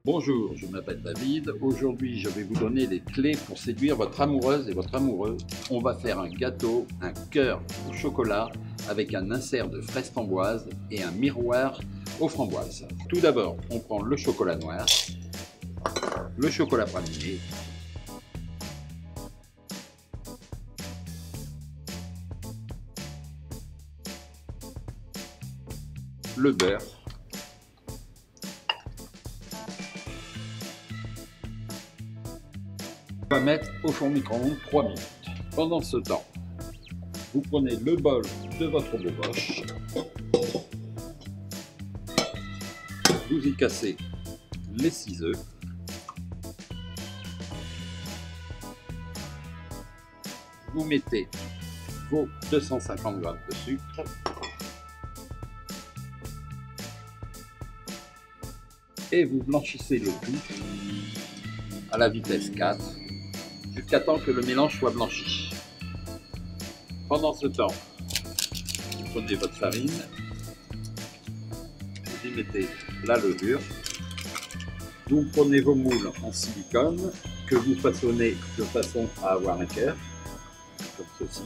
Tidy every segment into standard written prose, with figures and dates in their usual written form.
Bonjour, je m'appelle David. Aujourd'hui, je vais vous donner les clés pour séduire votre amoureuse et votre amoureux. On va faire un gâteau, un cœur au chocolat avec un insert de fraises framboises et un miroir aux framboises. Tout d'abord, on prend le chocolat noir, le chocolat praliné, le beurre, on va mettre au four micro-ondes 3 minutes. Pendant ce temps, vous prenez le bol de votre boboche, vous y cassez les 6 œufs, vous mettez vos 250 g de sucre, et vous blanchissez le tout à la vitesse 4 jusqu'à temps que le mélange soit blanchi. Pendant ce temps, vous prenez votre farine, vous y mettez la levure, vous prenez vos moules en silicone que vous façonnez de façon à avoir un cœur, comme ceci.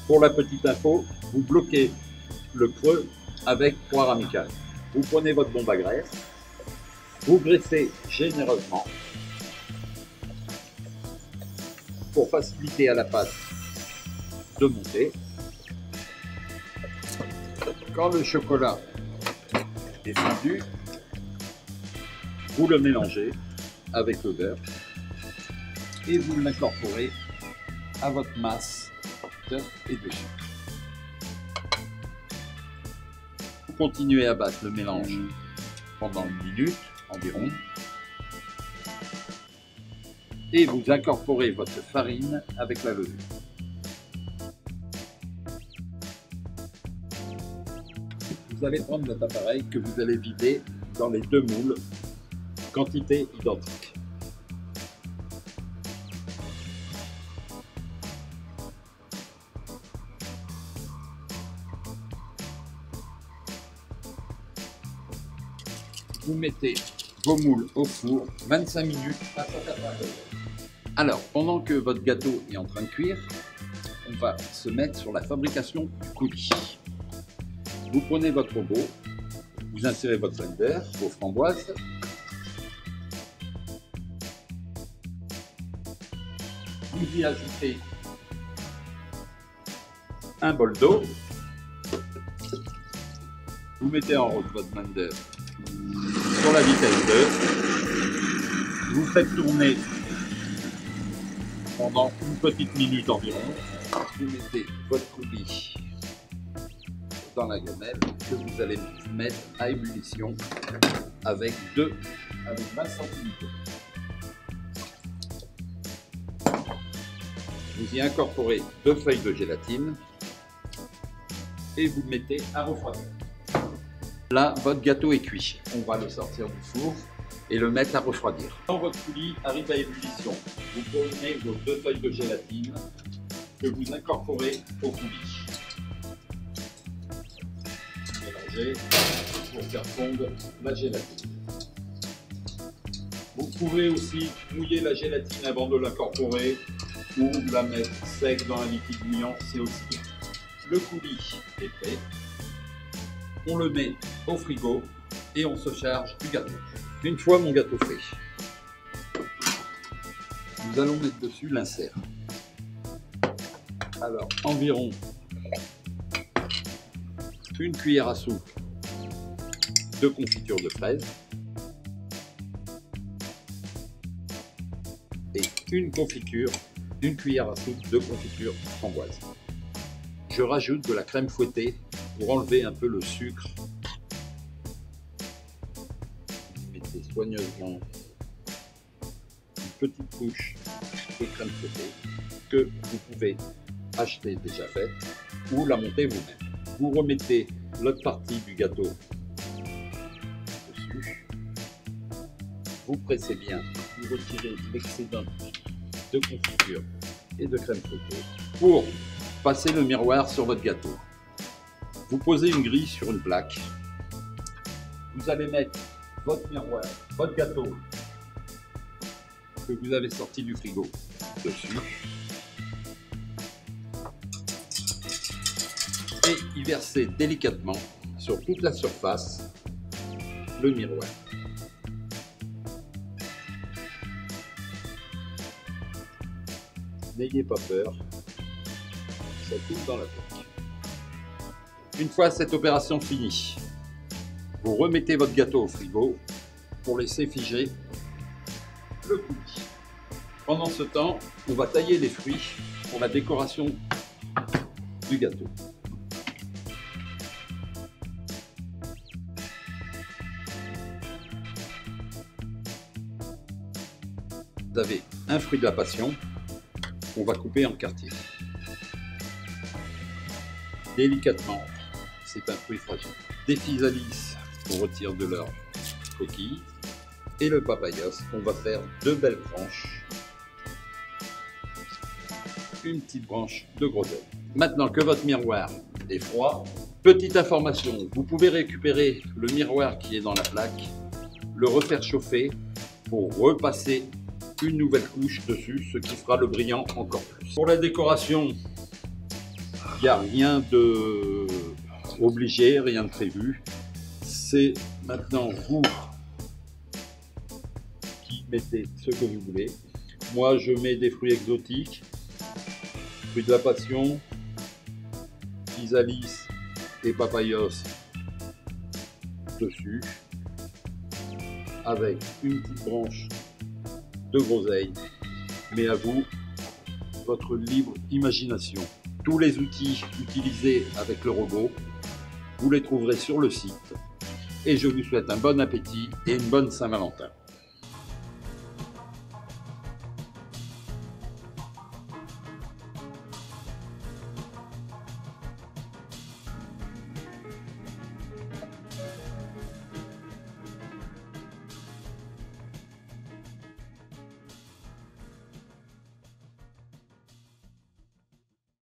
Pour la petite info, vous bloquez le creux avec poire amicale. Vous prenez votre bombe à graisse, vous graissez généreusement pour faciliter à la pâte de monter. Quand le chocolat est fondu, vous le mélangez avec le beurre et vous l'incorporez à votre masse d'œufs et de sucre. Vous continuez à battre le mélange pendant 1 minute environ et vous incorporez votre farine avec la levure. Vous allez prendre votre appareil que vous allez vider dans les 2 moules, quantité identique. Vous mettez vos moules au four 25 minutes à 180 degrés. Alors, pendant que votre gâteau est en train de cuire, on va se mettre sur la fabrication du coulis. Vous prenez votre robot, vous insérez votre blender, vos framboises, vous y ajoutez un bol d'eau, vous mettez en route votre blender sur la vitesse 2, vous faites tourner pendant une petite minute environ, vous mettez votre coulis dans la gamelle que vous allez mettre à ébullition avec 20 centilitres. Vous y incorporez 2 feuilles de gélatine et vous le mettez à refroidir. Là, votre gâteau est cuit. On va le sortir du four et le mettre à refroidir. Quand votre coulis arrive à ébullition, vous prenez vos 2 feuilles de gélatine que vous incorporez au coulis. Mélangez pour faire fondre la gélatine. Vous pouvez aussi mouiller la gélatine avant de l'incorporer ou la mettre sec dans un liquide bouillant, c'est aussi bien. Le coulis est prêt. On le met au frigo et on se charge du gâteau. Une fois mon gâteau fait, nous allons mettre dessus l'insert. Alors, environ 1 cuillère à soupe de confiture de fraises et une cuillère à soupe de confiture framboise. Je rajoute de la crème fouettée pour enlever un peu le sucre. Vous mettez soigneusement une petite couche de crème fouettée que vous pouvez acheter déjà faite ou la monter vous-même. Vous remettez l'autre partie du gâteau dessus. Vous pressez bien, vous retirez l'excédent de confiture et de crème fouettée pour passer le miroir sur votre gâteau. Vous posez une grille sur une plaque. Vous allez mettre votre miroir, votre gâteau que vous avez sorti du frigo dessus et y verser délicatement sur toute la surface le miroir. N'ayez pas peur, ça coule dans la plaque. Une fois cette opération finie, vous remettez votre gâteau au frigo pour laisser figer le coulis. Pendant ce temps, on va tailler les fruits pour la décoration du gâteau. Vous avez un fruit de la passion qu'on va couper en quartiers. Délicatement, c'est un fruit fragile. Des physalis qu'on retire de leur coquille et le papayas qu'on va faire deux belles branches. Une petite branche de groseille. Maintenant que votre miroir est froid, petite information, vous pouvez récupérer le miroir qui est dans la plaque, le refaire chauffer pour repasser une nouvelle couche dessus, ce qui fera le brillant encore plus. Pour la décoration, il n'y a rien de obligé, rien de prévu. C'est maintenant vous qui mettez ce que vous voulez. Moi, je mets des fruits exotiques, fruits de la passion, physalis et papayas dessus, avec une petite branche de groseille, mais à vous, votre libre imagination. Tous les outils utilisés avec le robot, vous les trouverez sur le site. Et je vous souhaite un bon appétit et une bonne Saint-Valentin.